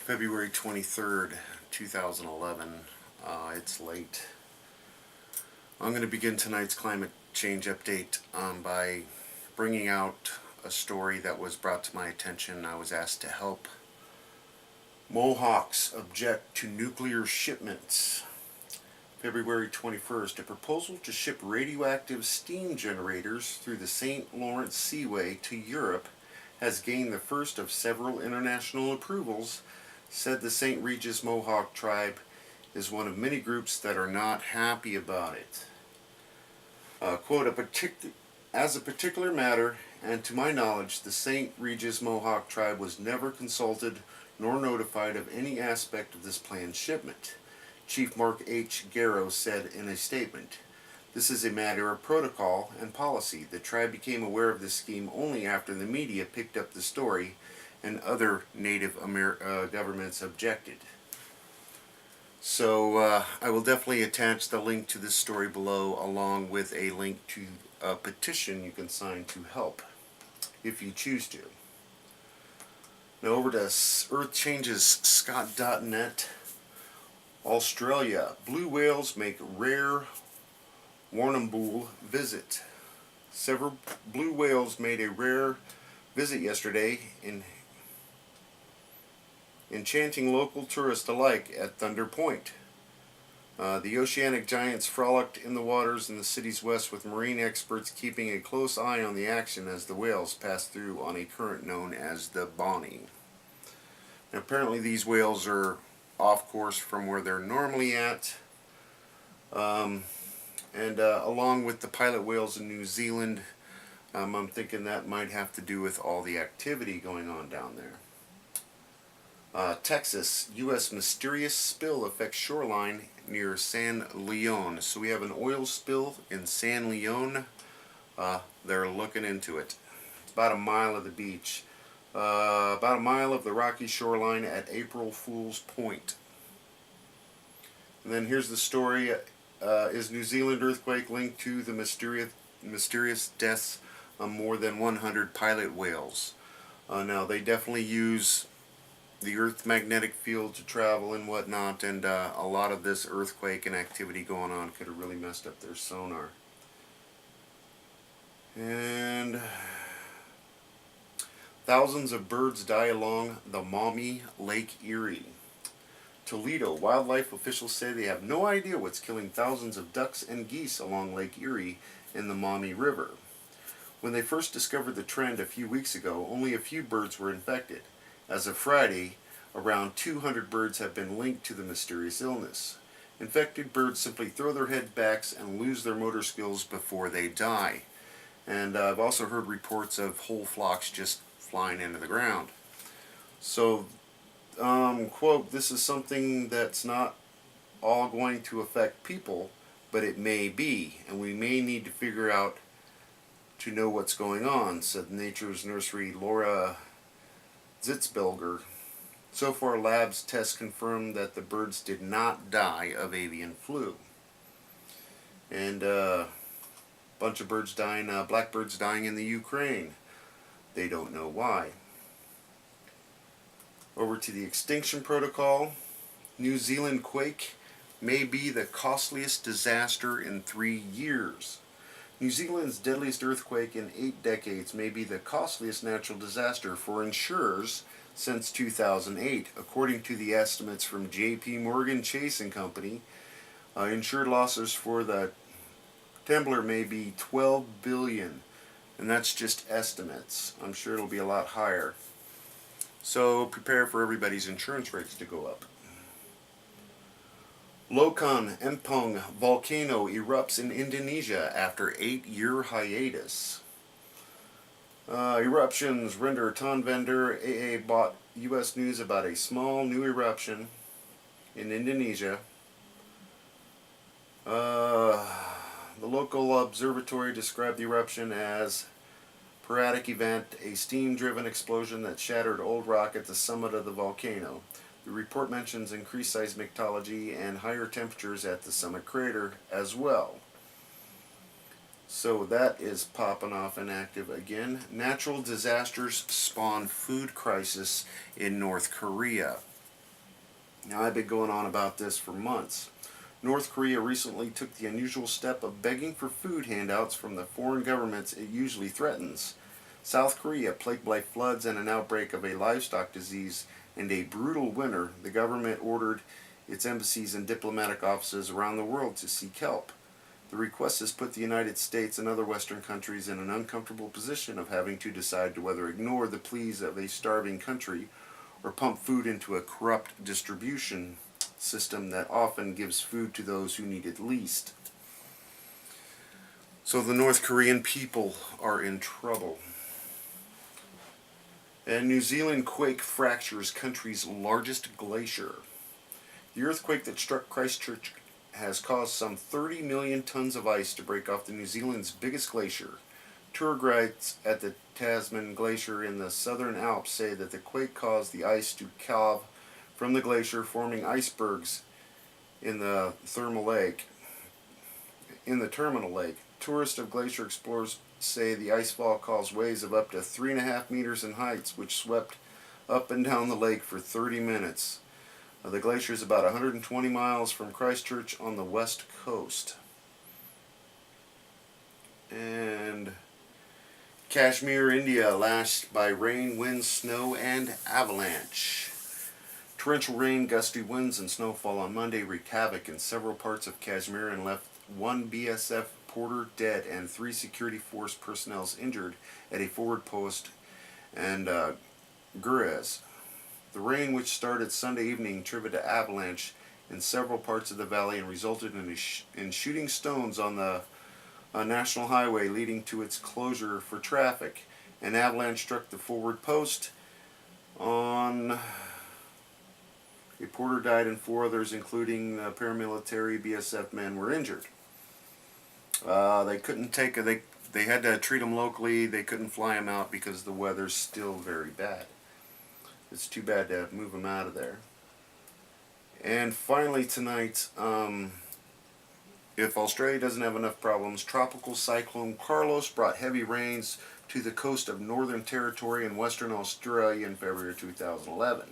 February 23rd, 2011. It's late. I'm going to begin tonight's climate change update by bringing out a story that was brought to my attention. I was asked to help. Mohawks object to nuclear shipments. February 21st, a proposal to ship radioactive steam generators through the St. Lawrence Seaway to Europe has gained the first of several international approvals, said the St. Regis Mohawk tribe is one of many groups that are not happy about it. Quote, as a particular matter, and to my knowledge, the St. Regis Mohawk tribe was never consulted nor notified of any aspect of this planned shipment, Chief Mark H. Garrow said in a statement. This is a matter of protocol and policy. The tribe became aware of this scheme only after the media picked up the story and other Native governments objected. So I will definitely attach the link to this story below, along with a link to a petition you can sign to help, if you choose to. Now over to earthchanges.scott.net. Australia. Blue whales make rare Warrnambool visit. Several blue whales made a rare visit yesterday, enchanting local tourists alike at Thunder Point. The oceanic giants frolicked in the waters in the city's west, with marine experts keeping a close eye on the action as the whales passed through on a current known as the Bonnie. Now, apparently these whales are off course from where they're normally at, and along with the pilot whales in New Zealand, I'm thinking that might have to do with all the activity going on down there. Texas, U.S. mysterious spill affects shoreline near San Leon. So we have an oil spill in San Leon. They're looking into it. It's about a mile of the beach. About a mile of the rocky shoreline at April Fool's Point. And then here's the story. Is New Zealand earthquake linked to the mysterious deaths of more than 100 pilot whales? Now, they definitely use the Earth's magnetic field to travel and whatnot, and a lot of this earthquake and activity going on could have really messed up their sonar. And thousands of birds die along the Maumee Lake Erie. Toledo, wildlife officials say they have no idea what's killing thousands of ducks and geese along Lake Erie in the Maumee River. When they first discovered the trend a few weeks ago, only a few birds were infected. As of Friday, around 200 birds have been linked to the mysterious illness. Infected birds simply throw their head backs and lose their motor skills before they die. And I've also heard reports of whole flocks just flying into the ground. So, quote, this is something that's not all going to affect people, but it may be, and we may need to figure out to know what's going on, said Nature's Nursery Laura Zitzbelger. So far, labs tests confirmed that the birds did not die of avian flu. And a bunch of birds dying, blackbirds dying in the Ukraine. They don't know why. Over to the extinction protocol. New Zealand quake may be the costliest disaster in 3 years. New Zealand's deadliest earthquake in 8 decades may be the costliest natural disaster for insurers since 2008, according to the estimates from J.P. Morgan Chase & Company. Insured losses for the Temblor may be $12 billion, and that's just estimates. I'm sure it'll be a lot higher. So prepare for everybody's insurance rates to go up. Lokan Empong volcano erupts in Indonesia after 8-year hiatus. Eruptions render ton vendor AA bought U.S. News about a small new eruption in Indonesia. The local observatory described the eruption as sporadic event, a steam-driven explosion that shattered old rock at the summit of the volcano. The report mentions increased seismicity and higher temperatures at the summit crater as well. So that is popping off and active again. Natural disasters spawn food crisis in North Korea. Now, I've been going on about this for months. North Korea recently took the unusual step of begging for food handouts from the foreign governments it usually threatens. South Korea, plagued by floods and an outbreak of a livestock disease and a brutal winter, the government ordered its embassies and diplomatic offices around the world to seek help. The request has put the United States and other Western countries in an uncomfortable position of having to decide whether to ignore the pleas of a starving country or pump food into a corrupt distribution system that often gives food to those who need it least. So the North Korean people are in trouble. And New Zealand quake fractures country's largest glacier. The earthquake that struck Christchurch has caused some 30 million tons of ice to break off the New Zealand's biggest glacier. Tour guides at the Tasman Glacier in the Southern Alps say that the quake caused the ice to calve from the glacier, forming icebergs in the terminal lake. Tourists of glacier explorers say the icefall caused waves of up to 3.5 meters in height, which swept up and down the lake for 30 minutes. The glacier is about 120 miles from Christchurch on the west coast. And Kashmir, India, lashed by rain, wind, snow, and avalanche. Torrential rain, gusty winds, and snowfall on Monday wreaked havoc in several parts of Kashmir and left one BSF porter dead and 3 security force personnel injured at a forward post and Gurez. The rain, which started Sunday evening, triggered an avalanche in several parts of the valley and resulted in shooting stones on the national highway, leading to its closure for traffic. An avalanche struck the forward post. A porter died and 4 others, including paramilitary BSF men, were injured. They couldn't take they had to treat them locally. They couldn't fly them out because the weather's still very bad. It's too bad to move them out of there. And finally tonight, if Australia doesn't have enough problems, Tropical Cyclone Carlos brought heavy rains to the coast of Northern Territory and Western Australia in February 2011.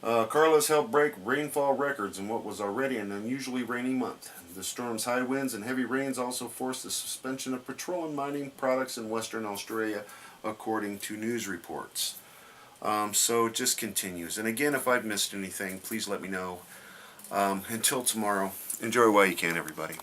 Carlos helped break rainfall records in what was already an unusually rainy month. The storm's high winds and heavy rains also forced the suspension of petroleum mining products in Western Australia, according to news reports. So it just continues. And again, if I've missed anything, please let me know. Until tomorrow, enjoy while you can, everybody.